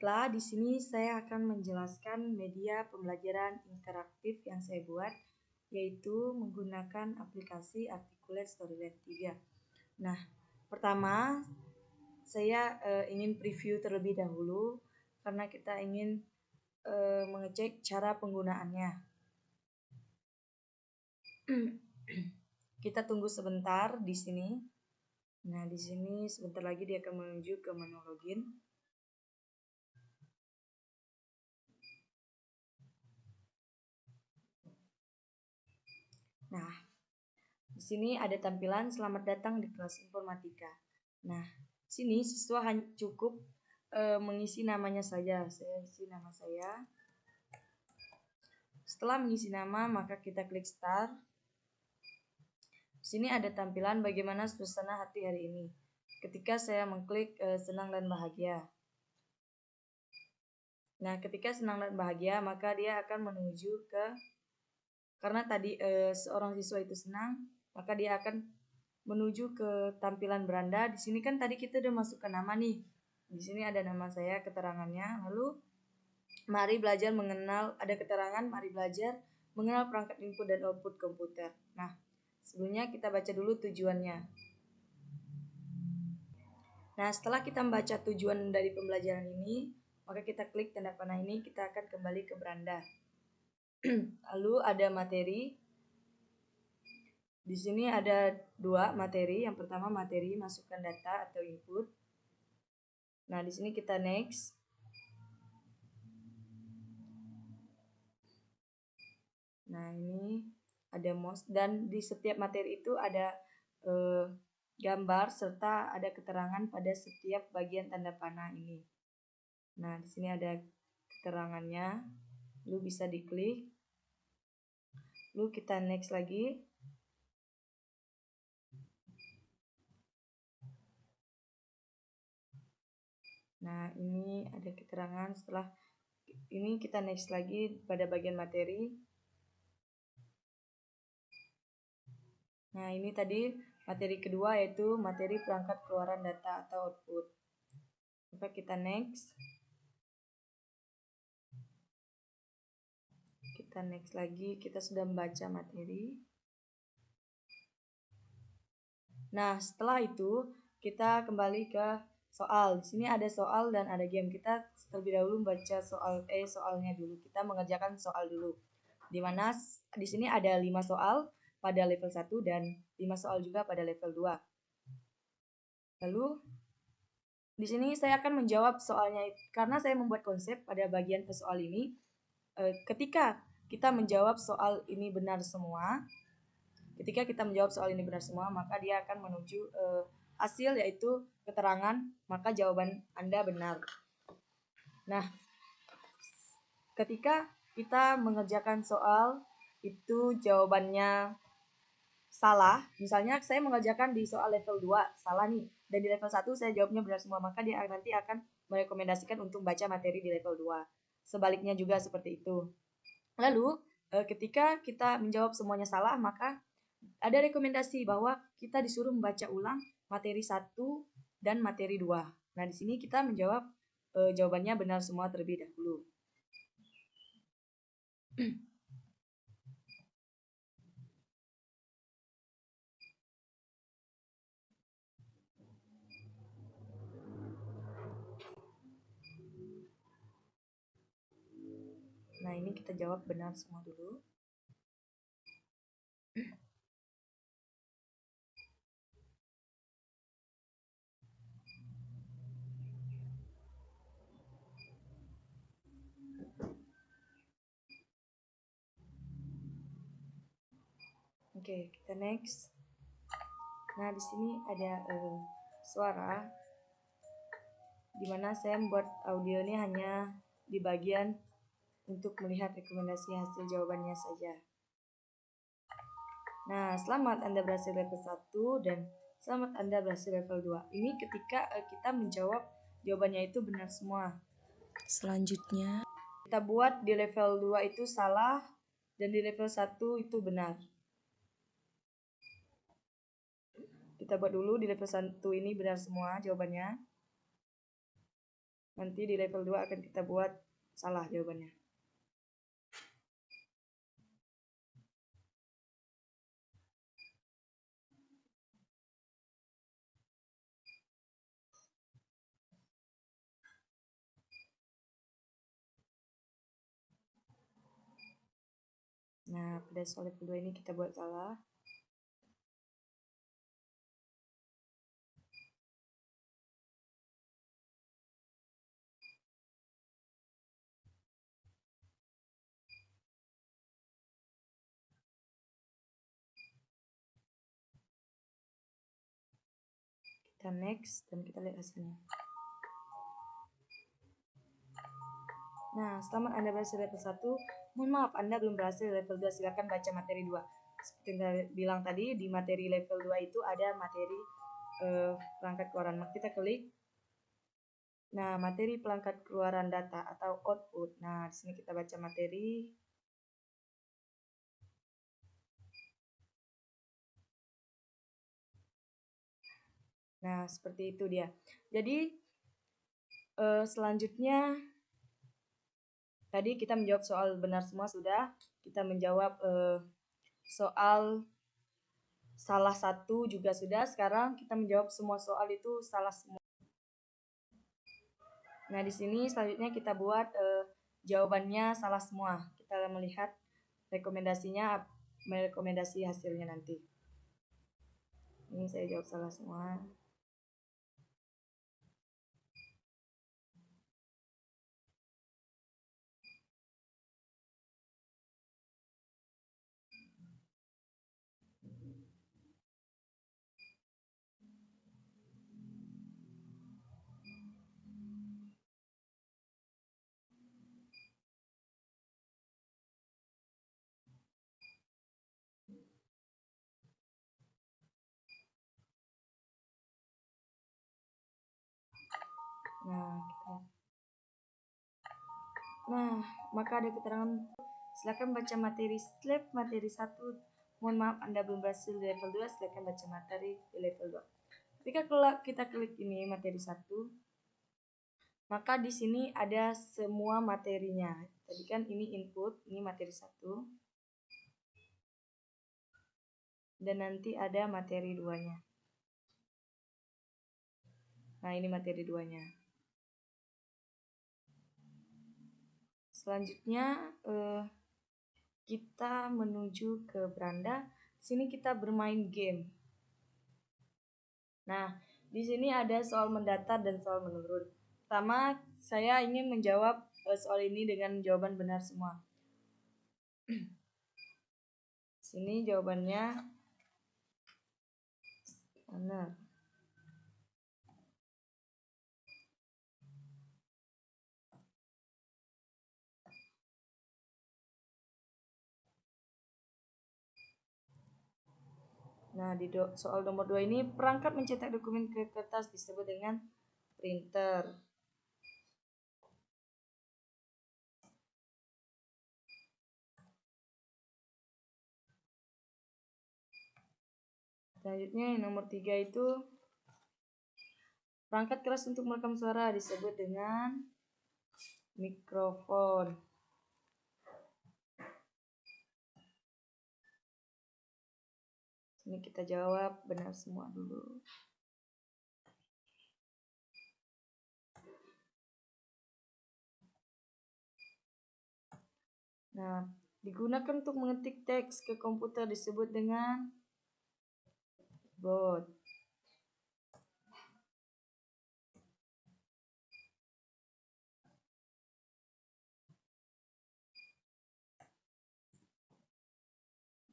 Baiklah, di sini saya akan menjelaskan media pembelajaran interaktif yang saya buat, yaitu menggunakan aplikasi Articulate Storylet 3. Nah, pertama saya ingin preview terlebih dahulu karena kita ingin mengecek cara penggunaannya. Kita tunggu sebentar di sini. Nah, di sini sebentar lagi dia akan menuju ke menu login. Nah, di sini ada tampilan selamat datang di kelas informatika. Nah, sini siswa hanya cukup mengisi namanya saja. Saya isi nama saya. Setelah mengisi nama, maka kita klik start. Di sini ada tampilan bagaimana suasana hati hari ini. Ketika saya mengklik senang dan bahagia. Nah, ketika senang dan bahagia, maka dia akan menuju ke, karena tadi seorang siswa itu senang, maka dia akan menuju ke tampilan beranda. Di sini kan tadi kita udah masukkan nama nih. Di sini ada nama saya, keterangannya. Lalu mari belajar mengenal, ada keterangan, mari belajar mengenal perangkat input dan output komputer. Nah, sebelumnya kita baca dulu tujuannya. Nah, setelah kita membaca tujuan dari pembelajaran ini, maka kita klik tanda panah ini, kita akan kembali ke beranda. Lalu ada materi. Di sini ada dua materi. Yang pertama materi masukkan data atau input. Nah, di sini kita next. Nah, ini ada mouse dan di setiap materi itu ada gambar serta ada keterangan pada setiap bagian tanda panah ini. Nah, di sini ada keterangannya. Lalu bisa diklik. Lalu kita next lagi. Nah, ini ada keterangan. Setelah ini kita next lagi pada bagian materi. Nah, ini tadi materi kedua yaitu materi perangkat keluaran data atau output. Maka kita next. Kita next lagi, kita sudah membaca materi. Nah, setelah itu kita kembali ke soal. Di sini ada soal dan ada game. Kita terlebih dahulu membaca soalnya dulu. Kita mengerjakan soal dulu. Di mana di sini ada 5 soal pada level 1 dan 5 soal juga pada level 2. Lalu di sini saya akan menjawab soalnya karena saya membuat konsep pada bagian soal ini. Ketika kita menjawab soal ini benar semua, maka dia akan menuju hasil yaitu keterangan, maka jawaban Anda benar. Nah, ketika kita mengerjakan soal itu jawabannya salah, misalnya saya mengerjakan di soal level 2 salah nih, dan di level 1 saya jawabnya benar semua, maka dia nanti akan merekomendasikan untuk baca materi di level 2. Sebaliknya juga seperti itu. Lalu ketika kita menjawab semuanya salah, maka ada rekomendasi bahwa kita disuruh membaca ulang materi 1 dan materi 2. Nah, di sini kita menjawab jawabannya benar semua terlebih dahulu. Nah, ini kita jawab benar semua dulu. Oke, kita next. Nah, di sini ada suara, dimana saya membuat audio ini hanya di bagian untuk melihat rekomendasi hasil jawabannya saja. Nah, selamat Anda berhasil level 1 dan selamat Anda berhasil level 2. Ini ketika kita menjawab jawabannya itu benar semua. Selanjutnya, kita buat di level 2 itu salah dan di level 1 itu benar. Kita buat dulu di level 1 ini benar semua jawabannya. Nanti di level 2 akan kita buat salah jawabannya. Nah, pada soal level 2 ini kita buat salah. Kita next dan kita lihat hasilnya. Nah, selamat Anda berhasil level 1. Mohon maaf, Anda belum berhasil level 2. Silakan baca materi 2. Seperti yang saya bilang tadi, di materi level 2 itu ada materi perangkat keluaran. Maka kita klik. Nah, materi perangkat keluaran data atau output. Nah, di sini kita baca materi. Nah, seperti itu dia. Jadi, selanjutnya tadi kita menjawab soal benar semua sudah. Kita menjawab soal salah satu juga sudah. Sekarang kita menjawab semua soal itu salah semua. Nah, di sini selanjutnya kita buat jawabannya salah semua. Kita melihat rekomendasi hasilnya nanti. Ini saya jawab salah semua. Nah, maka ada keterangan silakan baca materi slab materi 1. Mohon maaf Anda belum berhasil di level 2, silakan baca materi di level 2. Ketika kita klik ini materi 1, maka di sini ada semua materinya. Tadi kan ini input, ini materi 1. Dan nanti ada materi 2-nya. Nah, ini materi 2-nya. Selanjutnya kita menuju ke beranda. Di sini kita bermain game. Nah, di sini ada soal mendatar dan soal menurun. Pertama, saya ingin menjawab soal ini dengan jawaban benar semua. Sini jawabannya benar. Nah, di soal nomor 2 ini perangkat mencetak dokumen ke kertas disebut dengan printer. Selanjutnya yang nomor 3 itu perangkat keras untuk merekam suara disebut dengan mikrofon. Ini kita jawab benar semua dulu. Nah, digunakan untuk mengetik teks ke komputer disebut dengan bot.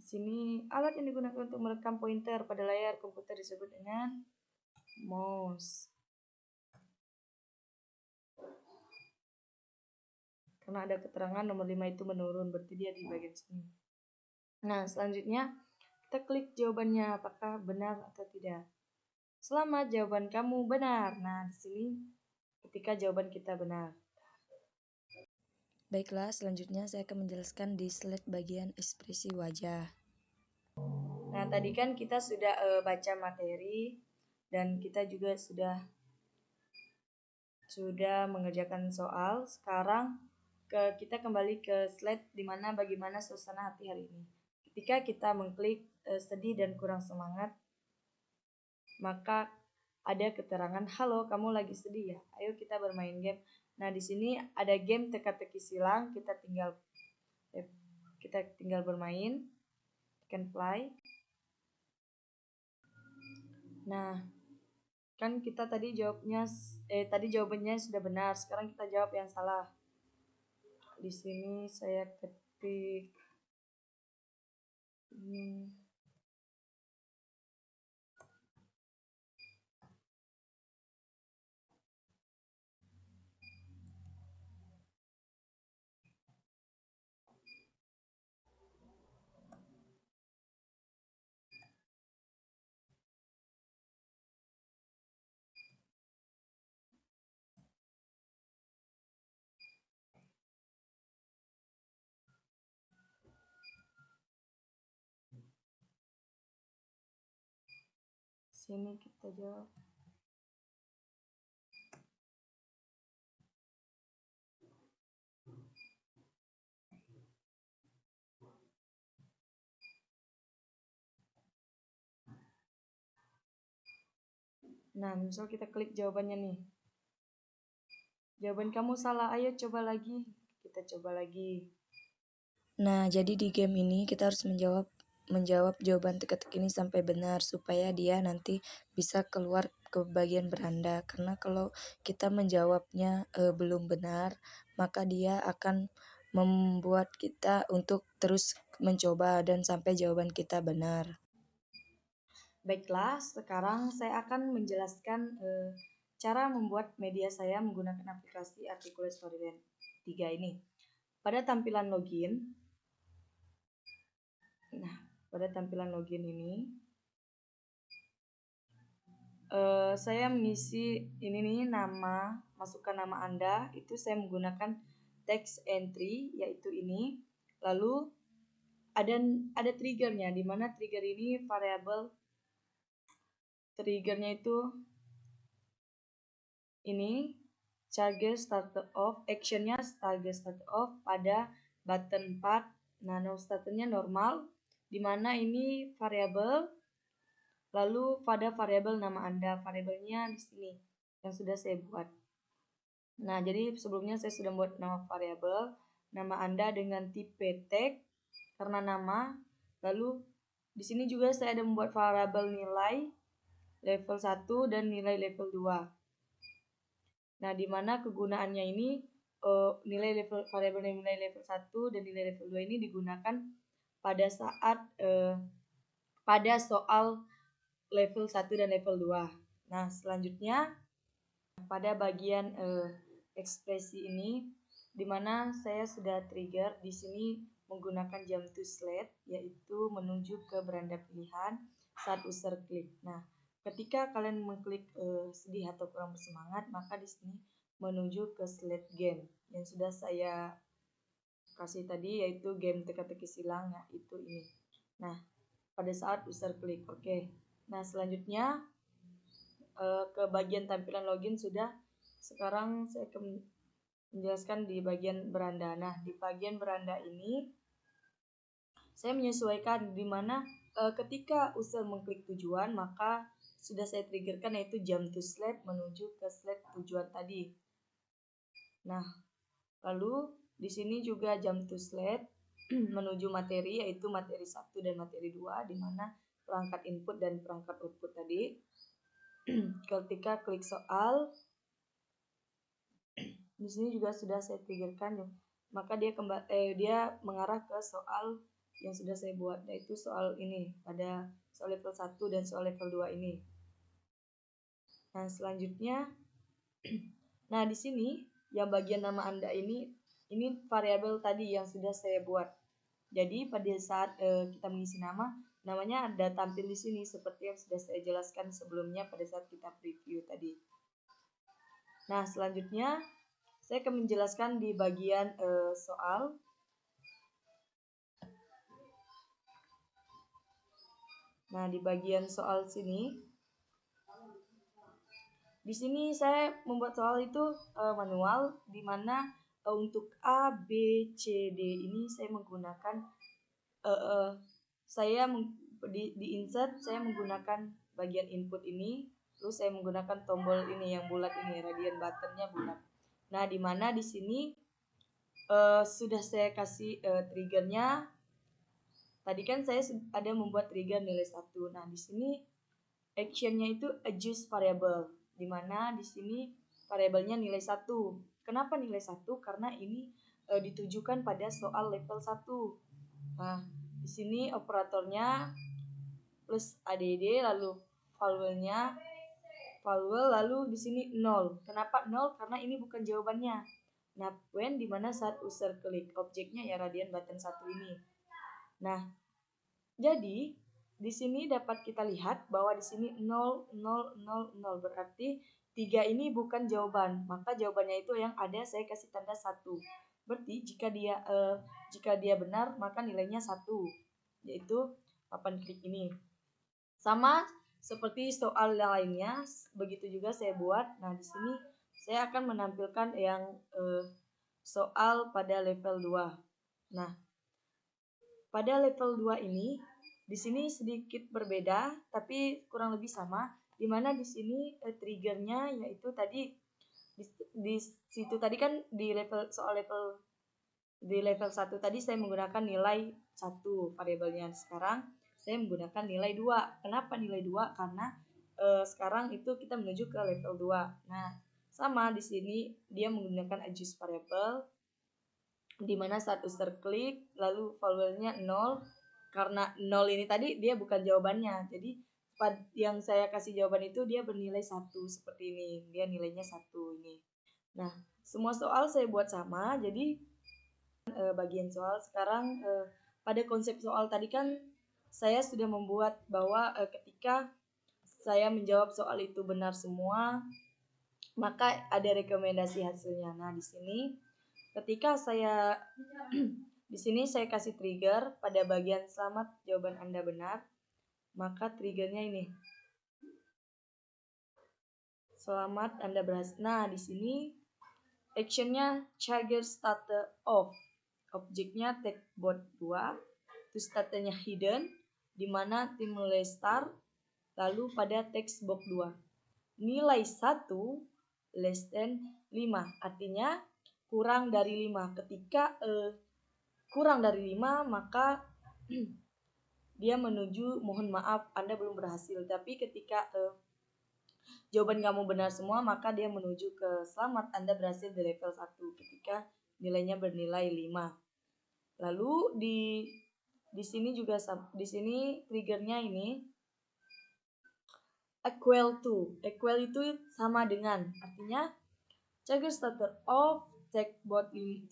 Di sini alat yang digunakan untuk merekam pointer pada layar komputer disebut dengan mouse. Karena ada keterangan nomor 5 itu menurun, berarti dia di bagian sini. Nah, selanjutnya kita klik jawabannya apakah benar atau tidak. Selamat, jawaban kamu benar. Nah, di sini ketika jawaban kita benar. Baiklah, selanjutnya saya akan menjelaskan di slide bagian ekspresi wajah. Nah, tadi kan kita sudah baca materi dan kita juga sudah sudah mengerjakan soal. Sekarang kita kembali ke slide dimana bagaimana suasana hati hari ini. Ketika kita mengklik sedih dan kurang semangat, maka ada keterangan, halo kamu lagi sedih ya, ayo kita bermain game. Nah di sini ada game teka-teki silang, kita tinggal bermain, tekan play. Nah kan kita tadi jawabannya sudah benar, sekarang kita jawab yang salah. Di sini saya ketik ini. Sini kita jawab. Nah, misal kita klik jawabannya nih. Jawaban kamu salah, ayo coba lagi. Kita coba lagi. Nah, jadi di game ini kita harus menjawab jawaban teka-teki ini sampai benar supaya dia nanti bisa keluar ke bagian beranda. Karena kalau kita menjawabnya belum benar, maka dia akan membuat kita untuk terus mencoba dan sampai jawaban kita benar. Baiklah, sekarang saya akan menjelaskan cara membuat media saya menggunakan aplikasi Articulate Storyland 3 ini. Pada tampilan login, ini saya mengisi ini nih masukkan nama Anda, itu saya menggunakan text entry yaitu ini. Lalu ada triggernya, di mana trigger ini variabel triggernya itu ini target starter off, actionnya target starter off pada button 4. Nah, starternya normal, dimana ini variabel. Lalu pada variabel nama Anda, variabelnya di sini yang sudah saya buat. Nah, jadi sebelumnya saya sudah buat nama variabel, nama Anda dengan tipe tag karena nama. Lalu di sini juga saya ada membuat variabel nilai level 1 dan nilai level 2. Nah, di mana kegunaannya ini variabel nilai level 1 dan nilai level 2 ini digunakan pada saat pada soal level 1 dan level 2. Nah, selanjutnya pada bagian ekspresi ini, di mana saya sudah trigger di sini menggunakan jump to slide, yaitu menuju ke beranda pilihan saat user klik. Nah, ketika kalian mengklik sedih atau kurang bersemangat, maka di sini menuju ke slide game yang sudah saya kasih tadi, yaitu game teka-teki silang, yaitu ini. Nah, pada saat user klik, oke. Nah, selanjutnya ke bagian tampilan login sudah. Sekarang saya akan menjelaskan di bagian beranda. Nah, di bagian beranda ini saya menyesuaikan di mana ketika user mengklik tujuan, maka sudah saya triggerkan yaitu jump to slide menuju ke slide tujuan tadi. Nah, lalu di sini juga jump to slide menuju materi, yaitu materi 1 dan materi 2, di mana perangkat input dan perangkat output tadi. Ketika klik soal, di sini juga sudah saya triggerkan, maka dia mengarah ke soal yang sudah saya buat, yaitu soal ini pada soal level 1 dan soal level 2 ini. Nah, selanjutnya nah di sini yang bagian nama Anda ini variabel tadi yang sudah saya buat. Jadi pada saat kita mengisi namanya ada tampil di sini seperti yang sudah saya jelaskan sebelumnya pada saat kita preview tadi. Nah, selanjutnya saya akan menjelaskan di bagian soal. Nah, di bagian soal sini, Di sini saya membuat soal itu manual, di mana untuk A, B, C, D ini saya menggunakan saya di insert saya menggunakan bagian input ini, terus saya menggunakan tombol ini yang bulat ini, radian buttonnya bulat. Nah, di mana di sini sudah saya kasih triggernya. Tadi kan saya ada membuat trigger nilai 1. Nah, di sini actionnya itu adjust variable, di mana di sini variabelnya nilai 1. Kenapa nilai 1? Karena ini ditujukan pada soal level 1. Nah, di sini operatornya plus ADD, lalu valuenya value, lalu di sini 0. Kenapa 0? Karena ini bukan jawabannya. Nah, when di mana saat user klik objeknya ya radian button 1 ini. Nah, jadi di sini dapat kita lihat bahwa di sini 0 0 0 0 berarti 3 ini bukan jawaban. Maka jawabannya itu yang ada saya kasih tanda 1. Berarti jika dia benar maka nilainya 1, yaitu papan klik ini. Sama seperti soal lainnya, begitu juga saya buat. Nah, di sini saya akan menampilkan yang soal pada level 2. Nah, pada level 2 ini di sini sedikit berbeda tapi kurang lebih sama, di mana di sini triggernya yaitu tadi di situ tadi kan di level 1 tadi saya menggunakan nilai 1 variabelnya. Sekarang saya menggunakan nilai 2. Kenapa nilai 2? Karena sekarang itu kita menuju ke level 2. Nah, sama di sini dia menggunakan adjust variable, di mana saat user klik lalu value-nya 0. Karena 0 ini tadi dia bukan jawabannya. Jadi yang saya kasih jawaban itu dia bernilai 1 seperti ini. Dia nilainya 1 ini. Nah, semua soal saya buat sama. Jadi bagian soal sekarang pada konsep soal tadi kan saya sudah membuat bahwa ketika saya menjawab soal itu benar semua, maka ada rekomendasi hasilnya. Nah, di sini ketika saya di sini saya kasih trigger pada bagian selamat jawaban Anda benar, maka triggernya ini. Selamat Anda berhasil. Nah, di sini actionnya trigger starter off. Objeknya techbot 2, terus starternya hidden, di mana mulai start, lalu pada text box 2. Nilai 1 less than 5, artinya kurang dari 5. Ketika kurang dari 5, maka dia menuju mohon maaf Anda belum berhasil. Tapi ketika jawaban kamu benar semua, maka dia menuju ke selamat Anda berhasil di level 1 ketika nilainya bernilai 5. Lalu di sini juga di sini triggernya ini equal to. Equal itu sama dengan, artinya trigger starter off techbot 3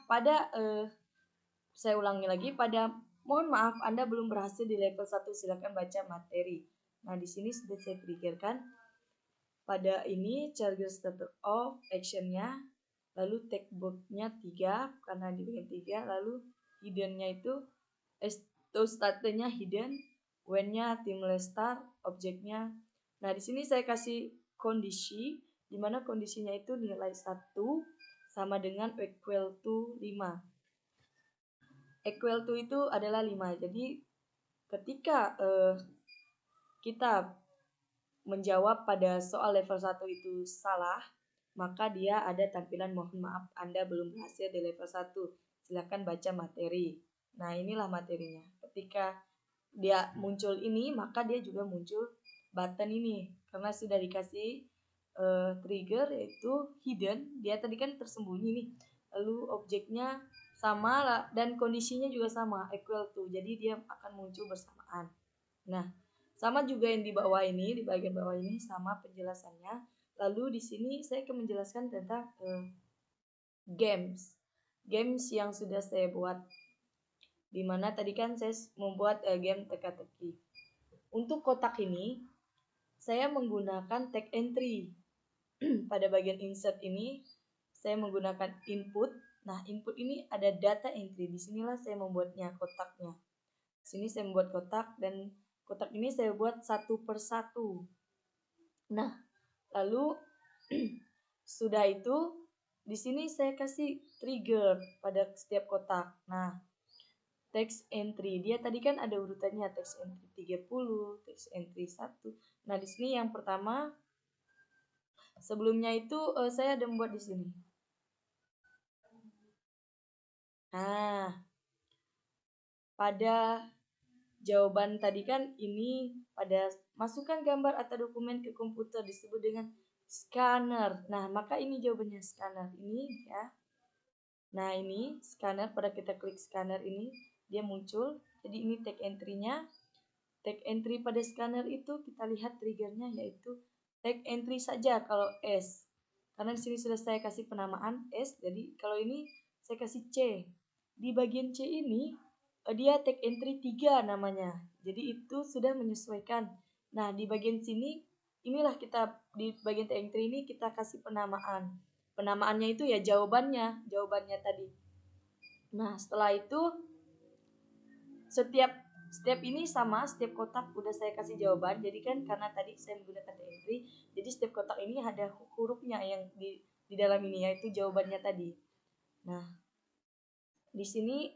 pada saya ulangi lagi, pada mohon maaf Anda belum berhasil di level 1, silakan baca materi. Nah, di sini sudah saya triggerkan pada ini trigger starter off actionnya, lalu techbot-nya 3 karena di bagian 3, lalu hidden-nya itu starter-nya hidden, when-nya start, objeknya. Nah, di sini saya kasih kondisi, di mana kondisinya itu nilai 1 sama dengan equal to 5. Equal to itu adalah 5. Jadi ketika kita menjawab pada soal level 1 itu salah, maka dia ada tampilan mohon maaf Anda belum berhasil di level 1. Silakan baca materi. Nah, inilah materinya. Ketika dia muncul ini, maka dia juga muncul button ini. Karena sudah dikasih trigger yaitu hidden, dia tadi kan tersembunyi nih. Lalu objeknya sama lah, dan kondisinya juga sama, equal to. Jadi dia akan muncul bersamaan. Nah, sama juga yang di bawah ini, di bagian bawah ini sama penjelasannya. Lalu di sini saya akan menjelaskan tentang games yang sudah saya buat. Dimana tadi kan saya membuat game teka-teki. Untuk kotak ini saya menggunakan tag entry. Pada bagian insert ini saya menggunakan input. Nah, input ini ada data entry. Disinilah saya membuatnya kotaknya. Sini saya membuat kotak, dan kotak ini saya buat satu per satu. Nah, Lalu sudah itu di sini saya kasih trigger pada setiap kotak. Nah, text entry dia tadi kan ada urutannya text entry 30, text entry 1. Nah, di sini yang pertama sebelumnya itu saya ada membuat di sini. Nah, pada jawaban tadi kan ini pada masukkan gambar atau dokumen ke komputer disebut dengan scanner. Nah, maka ini jawabannya scanner ini ya. Nah, ini scanner pada kita klik scanner ini dia muncul. Jadi ini tag entry-nya. Tag entry pada scanner itu kita lihat triggernya yaitu tag entry saja kalau S. Karena di sini sudah saya kasih penamaan S, jadi kalau ini saya kasih C. Di bagian C ini dia tag entry 3 namanya. Jadi itu sudah menyesuaikan. Nah, di bagian sini inilah kita di bagian tag entry ini kita kasih penamaan. Penamaannya itu ya jawabannya tadi. Nah, setelah itu setiap step ini sama, setiap kotak udah saya kasih jawaban. Jadi kan karena tadi saya menggunakan tag entry, jadi setiap kotak ini ada hurufnya yang di dalam ini yaitu jawabannya tadi. Nah, di sini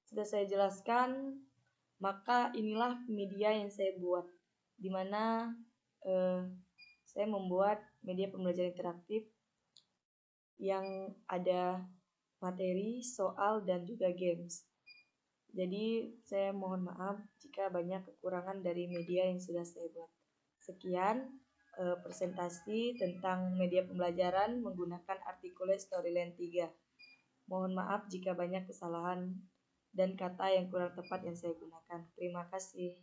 sudah saya jelaskan, maka inilah media yang saya buat, di mana saya membuat media pembelajaran interaktif yang ada materi, soal, dan juga games. Jadi saya mohon maaf jika banyak kekurangan dari media yang sudah saya buat. Sekian presentasi tentang media pembelajaran menggunakan Articulate Storyline 3. Mohon maaf jika banyak kesalahan dan kata yang kurang tepat yang saya gunakan. Terima kasih.